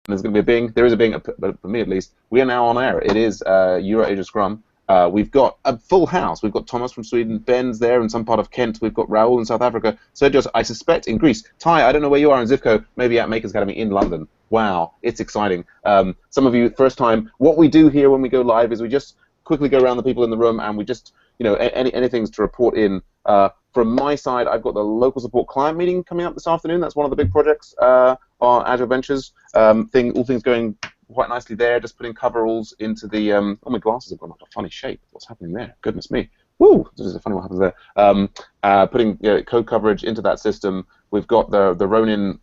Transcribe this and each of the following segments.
there's going to be a Bing. There is a Bing, but for me at least, we are now on air. It is EuroAsia Scrum. We've got a full house. We've got Thomas from Sweden, Ben's there in some part of Kent. We've got Raoul in South Africa. Sergio, I suspect, in Greece. Ty, I don't know where you are in Zivko, maybe at Makers Academy in London. Wow, it's exciting. Some of you, first time, what we do here when we go live is we just quickly go around the people in the room and we just, anything to report in. From my side, I've got the local support client meeting coming up this afternoon. That's one of the big projects on Agile Ventures. All things going quite nicely there. Just putting coveralls into the. Oh, my glasses have gone up a funny shape. What's happening there? Goodness me. Woo! This is funny what happens there. Putting code coverage into that system. We've got the Ronin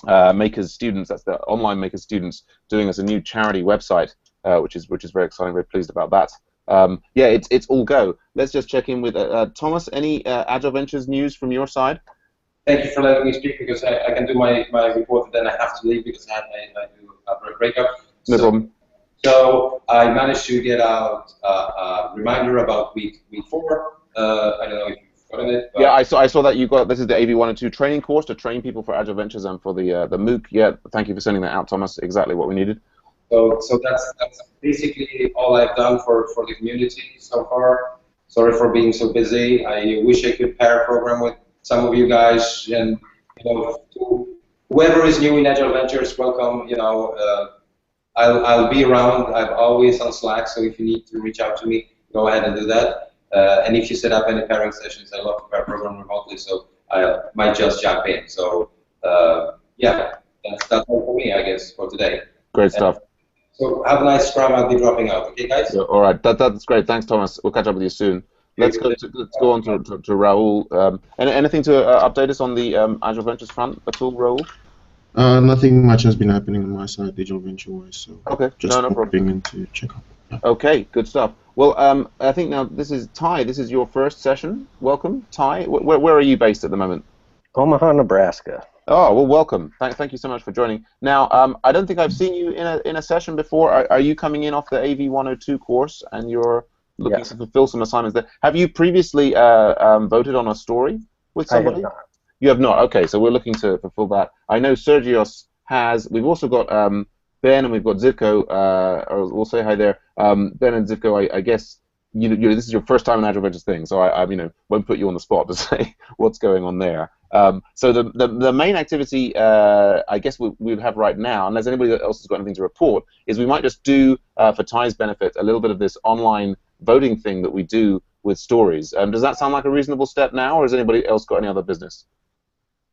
Makers students. That's the online Makers students doing us a new charity website, which is very exciting. Very pleased about that. Yeah, it's all go. Let's just check in with Thomas. Any Agile Ventures news from your side? Thank you for letting me speak, because I can do my report and then I have to leave because I do a breakup. No problem. So I managed to get out a reminder about week 4. I don't know if you've gotten it. Yeah, I saw that you got. This is the AV102 training course to train people for Agile Ventures and for the MOOC. Yeah, thank you for sending that out, Thomas. Exactly what we needed. So that's basically all I've done for the community so far. Sorry for being so busy. I wish I could pair a program with some of you guys, and whoever is new in Agile Ventures, welcome. I'll be around. I'm always on Slack, so if you need to reach out to me, go ahead and do that. And if you set up any pairing sessions, I love to pair program remotely, so I might just jump in. So yeah, that's all for me, I guess, for today. Great stuff. So have a nice Scrum. I'll be dropping out. Okay, guys? Yeah, all right. That's great. Thanks, Thomas. We'll catch up with you soon. Let's go on to Raoul. Anything to update us on the Agile Ventures front at all, Raoul? Nothing much has been happening on my side, Agile Venture-wise. So okay, just no problem. in to check up. Yeah. Okay, good stuff. Well, I think now this is Ty. This is your first session. Welcome, Ty. Where are you based at the moment? Omaha, Nebraska. Oh, well, welcome. Thank you so much for joining. Now, I don't think I've seen you in a session before. Are you coming in off the AV102 course, and you're looking to fulfill some assignments there? Have you previously voted on a story with somebody? I have not. You have not. Okay, so we're looking to fulfill that. I know Sergios has. We've also got Ben, and we've got Zivko. Or we'll say hi there. Ben and Zivko, I guess this is your first time in Agile Ventures thing, so I won't put you on the spot to say what's going on there. So the main activity, I guess we'll have right now, unless anybody else has got anything to report, is we might just do, for Ty's benefit, a little bit of this online voting thing that we do with stories. Does that sound like a reasonable step now, or has anybody else got any other business?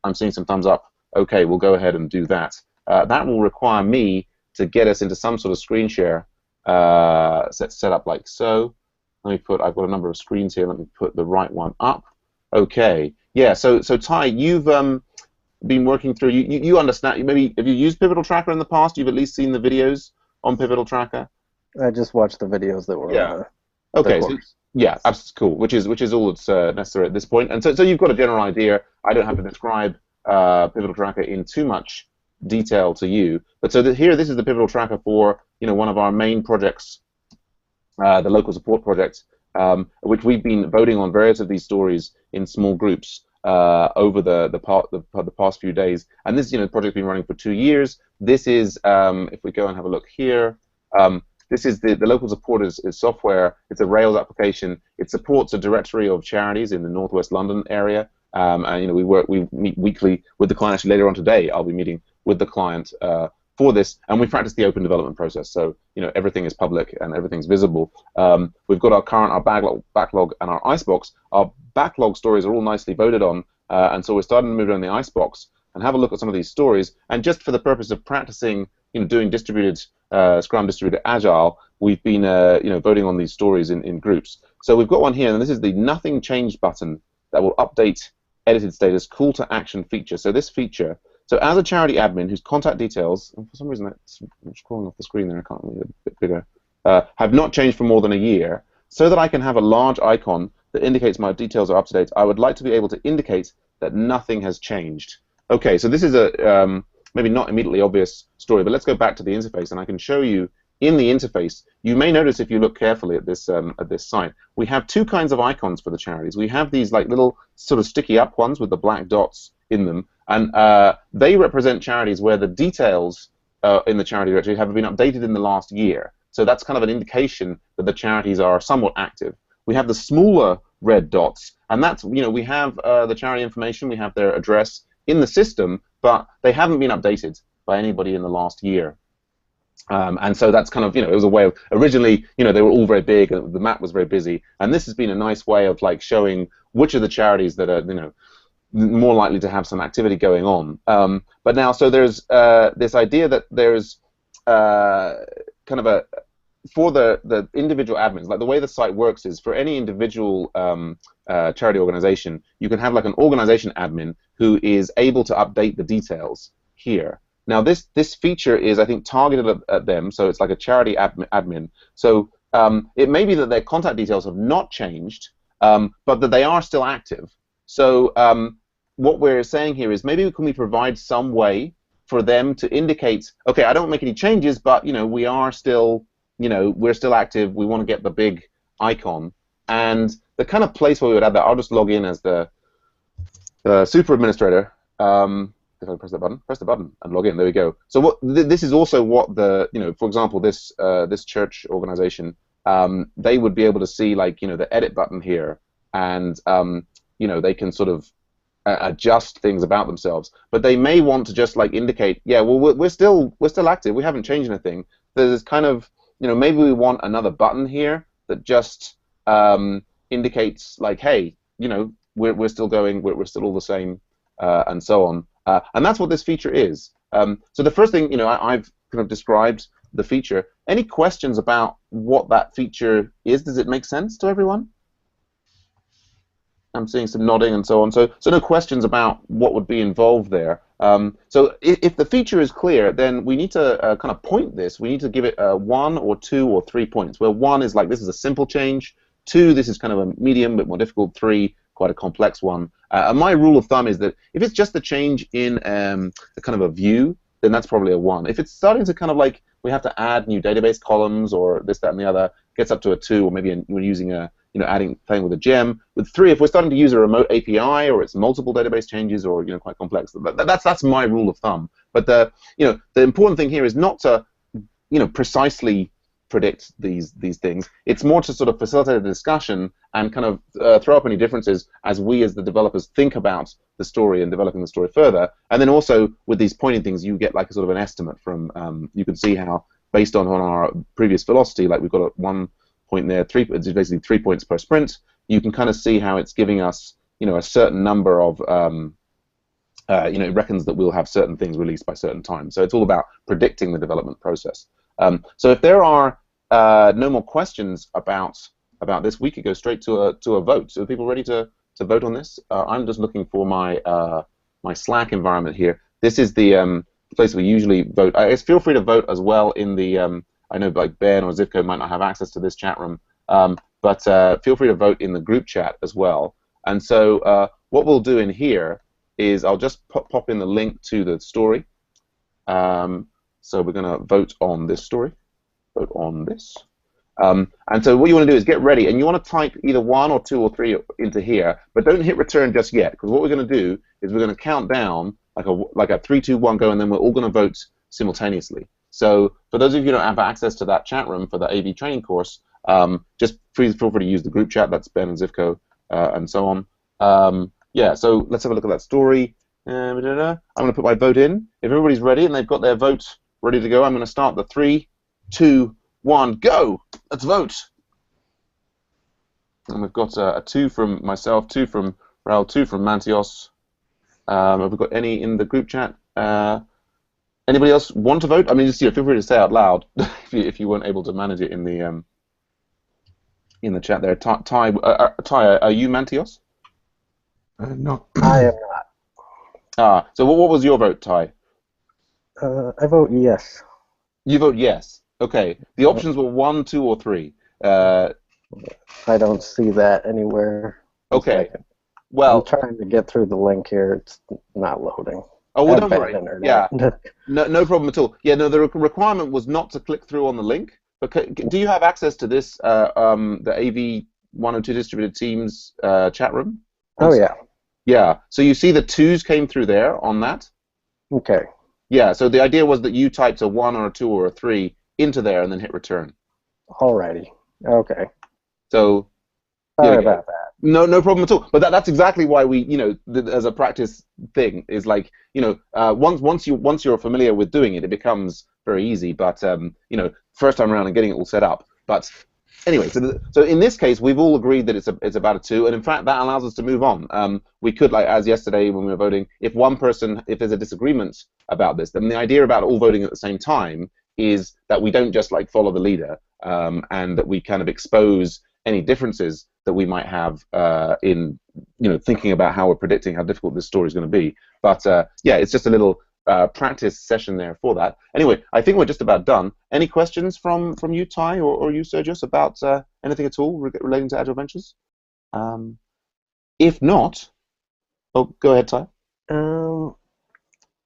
I'm seeing some thumbs up. Okay, we'll go ahead and do that. That will require me to get us into some sort of screen share set up like so. I've got a number of screens here. Let me put the right one up. Okay. Yeah. So Ty, you've been working through. You understand. Maybe have you used Pivotal Tracker in the past? You've at least seen the videos on Pivotal Tracker. I just watched the videos that were on the okay. course. Yeah, that's cool. Which is all that's necessary at this point. And so you've got a general idea. I don't have to describe Pivotal Tracker in too much detail to you. But so here, this is the Pivotal Tracker for one of our main projects, the local support project, which we've been voting on various of these stories in small groups over the past few days. And this project's been running for 2 years. This is if we go and have a look here. This is the local support is software. It's a Rails application. It supports a directory of charities in the Northwest London area. And we meet weekly with the client. Actually, later on today, I'll be meeting with the client for this, and we practice the open development process. So everything is public and everything's visible. We've got our backlog, and our icebox. Our backlog stories are all nicely voted on, and so we're starting to move on the icebox and have a look at some of these stories. And just for the purpose of practicing, doing distributed Scrum, distributed Agile, we've been voting on these stories in groups. So we've got one here, and this is the Nothing Changed button that will update edited status call to action feature. So this feature. So as a charity admin whose contact details, and for some reason I'm scrolling off the screen there, I can't read it a bit bigger, have not changed for more than a year, so that I can have a large icon that indicates my details are up to date, I would like to be able to indicate that nothing has changed. Okay, so this is a maybe not immediately obvious story, but let's go back to the interface, and I can show you in the interface. You may notice if you look carefully at this site, we have two kinds of icons for the charities. We have these like little sort of sticky up ones with the black dots in them, and they represent charities where the details in the charity directory have been updated in the last year. So that's kind of an indication that the charities are somewhat active. We have the smaller red dots, and that's, we have the charity information, we have their address in the system, but they haven't been updated by anybody in the last year. And so that's kind of, it was a way of, originally, they were all very big, the map was very busy, and this has been a nice way of like showing which of the charities that are, more likely to have some activity going on. But now, so there's this idea that there's kind of a, for the individual admins, like the way the site works is for any individual charity organization, you can have like an organization admin who is able to update the details here. Now this feature is, I think, targeted at them, so it's like a charity admin. So it may be that their contact details have not changed, but that they are still active. So what we're saying here is maybe can we provide some way for them to indicate, okay, I don't make any changes, but we are still, we're still active. We want to get the big icon, and the kind of place where we would add that, I'll just log in as the super administrator. If I press the button and log in, there we go. So what this is also what the, for example, this this church organization, they would be able to see, like, the edit button here, and they can sort of adjust things about themselves. But they may want to just like indicate, yeah, well, we're still active. We haven't changed anything. There's kind of, maybe we want another button here that just indicates like, hey, we're still going, we're still all the same, and so on. And that's what this feature is. So the first thing, I've kind of described the feature. Any questions about what that feature is? Does it make sense to everyone? I'm seeing some nodding and so on. So no questions about what would be involved there. So if the feature is clear, then we need to kind of point this. We need to give it 1 or 2 or 3 points, where 1 is like, this is a simple change. 2, this is kind of a medium, bit more difficult. 3, quite a complex one. And my rule of thumb is that if it's just a change in a kind of a view, then that's probably a 1. If it's starting to kind of like, we have to add new database columns or this, that, and the other, gets up to a 2, or maybe we're using a, playing with a gem. With 3, if we're starting to use a remote API, or it's multiple database changes, or quite complex, that's my rule of thumb. But the important thing here is not to precisely predict these things. It's more to sort of facilitate a discussion and kind of throw up any differences as we, as the developers, think about the story and developing the story further. And then also with these pointing things, you get like a sort of an estimate from. You can see how, based on our previous velocity, like we've got a 1 point there, it's basically 3 points per sprint. You can kind of see how it's giving us, a certain number of, it reckons that we'll have certain things released by certain times. So it's all about predicting the development process. So if there are no more questions about this, we could go straight to a vote. So are people ready to vote on this? I'm just looking for my my Slack environment here. This is the place we usually vote. I guess feel free to vote as well in the. I know like Ben or Zivko might not have access to this chat room, but feel free to vote in the group chat as well. And so what we'll do in here is I'll just pop in the link to the story. So we're going to vote on this story. Vote on this. And so what you want to do is get ready, and you want to type either 1 or 2 or 3 into here, but don't hit return just yet, because what we're going to do is we're going to count down like a 3, 2, 1 go, and then we're all going to vote simultaneously. So for those of you who don't have access to that chat room for the AV training course, just feel free to use the group chat. That's Ben and Zivko and so on. Yeah, so let's have a look at that story. I'm going to put my vote in. If everybody's ready and they've got their vote ready to go, I'm going to start the 3, 2, 1, go! Let's vote! And we've got a 2 from myself, 2 from Raul, 2 from Mantios. Have we got any in the group chat? Anybody else want to vote? I mean, just feel free to say out loud if you weren't able to manage it in the chat there. Ty, are you Mantios? No. I am not. So what was your vote, Ty? I vote yes. You vote yes. Okay. The options were 1, 2, or 3. I don't see that anywhere. Okay. Well, I'm trying to get through the link here. It's not loading. Oh, well, don't worry. Yeah, no problem at all. Yeah, no, the requirement was not to click through on the link. But do you have access to this, the AV 102 Distributed Teams chat room? Oh, yeah. Yeah, so you see the 2s came through there on that? Okay. Yeah, so the idea was that you typed a 1 or a 2 or a 3 into there and then hit return. Alrighty. Okay. So Sorry about that. no problem at all. But that's exactly why we, as a practice thing, is like, once you're familiar with doing it, it becomes very easy. But first time around and getting it all set up. But anyway, so in this case, we've all agreed that it's about a 2, and in fact, that allows us to move on. We could, like as yesterday when we were voting, if there's a disagreement about this, then the idea about all voting at the same time is that we don't just like follow the leader, and that we kind of expose any differences that we might have in thinking about how we're predicting how difficult this story is going to be. But yeah, it's just a little practice session there for that. Anyway, I think we're just about done. Any questions from you, Ty, or you, Sergius, about anything at all relating to Agile Ventures? If not, oh, go ahead, Ty.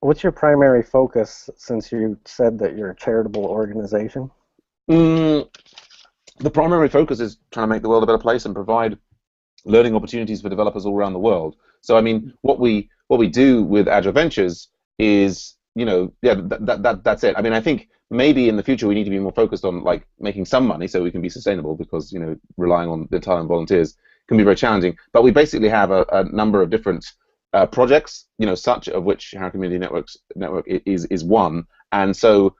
What's your primary focus, since you said that you're a charitable organization? The primary focus is trying to make the world a better place and provide learning opportunities for developers all around the world. So I mean, what we do with Agile Ventures is, that's it. I mean, I think maybe in the future we need to be more focused on like making some money so we can be sustainable, because relying on the time volunteers can be very challenging. But we basically have a number of different projects, such of which Hera Community Network is one. And so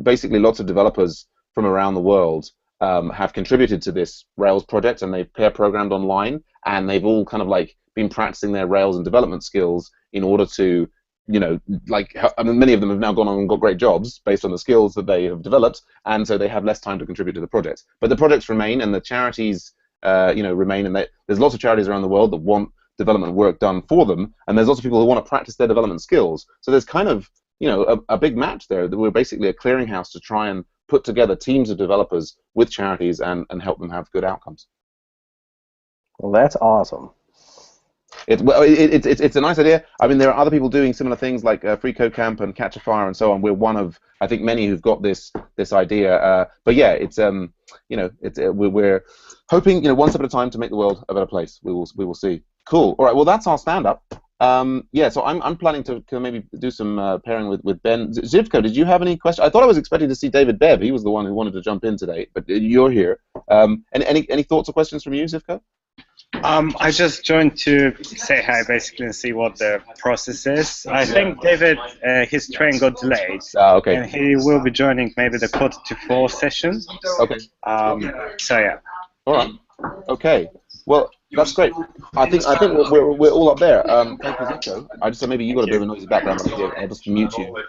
basically lots of developers from around the world have contributed to this Rails project, and they've pair programmed online, and they've all kind of like been practicing their Rails and development skills in order to, many of them have now gone on and got great jobs based on the skills that they have developed, and so they have less time to contribute to the project. But the projects remain, and the charities, remain, and there's lots of charities around the world that want development work done for them, and there's lots of people who want to practice their development skills. So there's kind of, a big match there. That we're basically a clearinghouse to try and put together teams of developers with charities and help them have good outcomes. Well, that's awesome. It's a nice idea. I mean, there are other people doing similar things like Free Code Camp and Catch a Fire and so on. We're one of, I think, many who've got this idea. But yeah, we're hoping, one step at a time to make the world a better place. We will see. Cool. All right. Well, that's our stand-up. Yeah, so I'm planning to maybe do some pairing with Ben. Zivko, did you have any questions? I thought I was expecting to see David Bev. He was the one who wanted to jump in today, but you're here. Any thoughts or questions from you, Zivko? I just joined to say hi, basically, and see what the process is. I think David, his train got delayed, okay. And he will be joining maybe the 3:45 session. Okay. So yeah. All right. Okay. Well, that's great. I think we're all up there. Thank you, Zivko. I just said maybe you got a bit of a noisy background. I'll just mute you.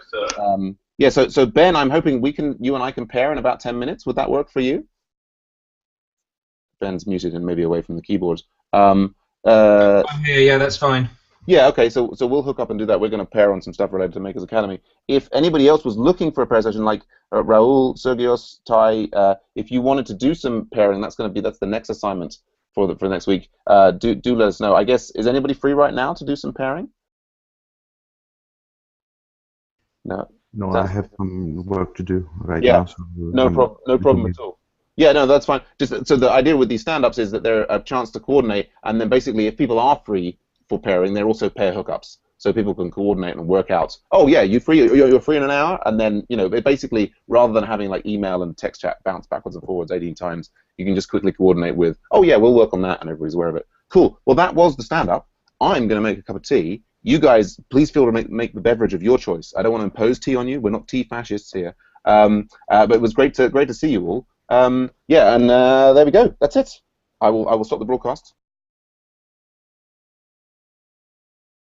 Yeah. So Ben, I'm hoping you and I can pair in about 10 minutes. Would that work for you? Ben's muted and maybe away from the keyboards. I'm here, yeah, that's fine. Yeah, okay, so we'll hook up and do that. We're going to pair on some stuff related to Makers Academy. If anybody else was looking for a pair session, like Raul, Sergios, Ty, if you wanted to do some pairing, that's the next assignment for next week. Do let us know. I guess, is anybody free right now to do some pairing? No. No, I have some work to do right now. now. So no problem at all. Yeah, no, that's fine. Just so the idea with these stand-ups is that they're a chance to coordinate, and then basically if people are free for pairing, they're also pair hookups, so people can coordinate and work out. Oh yeah, you're free in an hour, and then basically rather than having like email and text chat bounce backwards and forwards 18 times, you can just quickly coordinate with, oh yeah, we'll work on that, and everybody's aware of it. Cool. Well, that was the stand-up. I'm going to make a cup of tea. You guys, please feel to make the beverage of your choice. I don't want to impose tea on you. We're not tea fascists here. But it was great to see you all. Yeah, and there we go. That's it. I will stop the broadcast.